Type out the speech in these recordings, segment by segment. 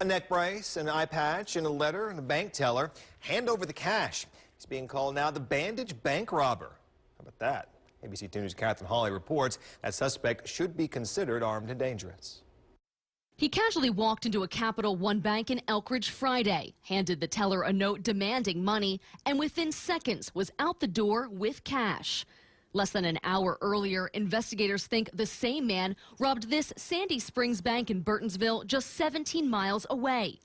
A neck brace, an eye patch, and a letter, and a bank teller. Hand over the cash. He's being called now the Bandage Bank Robber. How about that? ABC 2 News' Catherine Hawley reports that suspect should be considered armed and dangerous. He casually walked into a Capital One bank in Elkridge Friday, handed the teller a note demanding money, and within seconds was out the door with cash. Less than an hour earlier, investigators think the same man robbed this Sandy Springs bank in Burtonsville, just 17 miles away.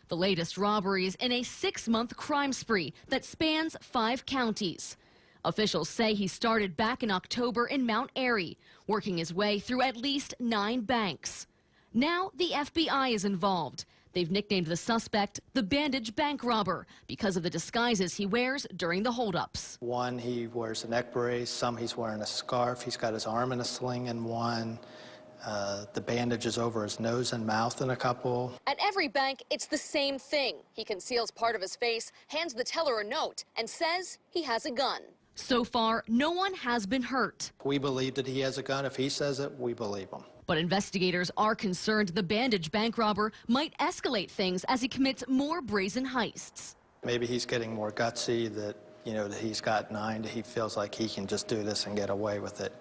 The latest robberies in a 6-month crime spree that spans 5 counties. Officials say he started back in October in Mount Airy, working his way through at least 9 banks. Now the FBI is involved. They've nicknamed the suspect the Bandage Bank Robber because of the disguises he wears during the holdups. One, he wears a neck brace. Some, he's wearing a scarf. He's got his arm in a sling in one. The bandage is over his nose and mouth in a couple. At every bank, it's the same thing. He conceals part of his face, hands the teller a note, and says he has a gun. So far, no one has been hurt. We believe that he has a gun. If he says it, we believe him. But investigators are concerned the Bandage Bank Robber might escalate things as he commits more brazen heists. Maybe he's getting more gutsy, that he's got 9, he feels like he can just do this and get away with it.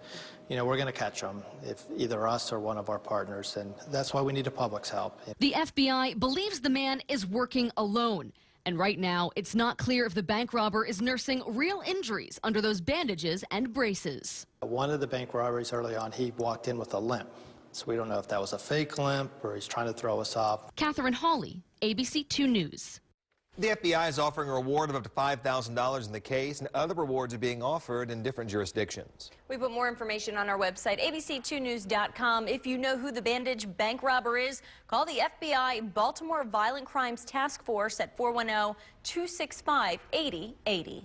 We're going to catch him, if either us or one of our partners, and that's why we need the public's help. The FBI believes the man is working alone. And right now, it's not clear if the bank robber is nursing real injuries under those bandages and braces. One of the bank robberies early on, he walked in with a limp. So we don't know if that was a fake limp or he's trying to throw us off. Catherine Hawley, ABC 2 News. The FBI is offering a reward of up to $5,000 in the case, and other rewards are being offered in different jurisdictions. We put more information on our website, abc2news.com. If you know who the Bandage Bank Robber is, call the FBI Baltimore Violent Crimes Task Force at 410-265-8080.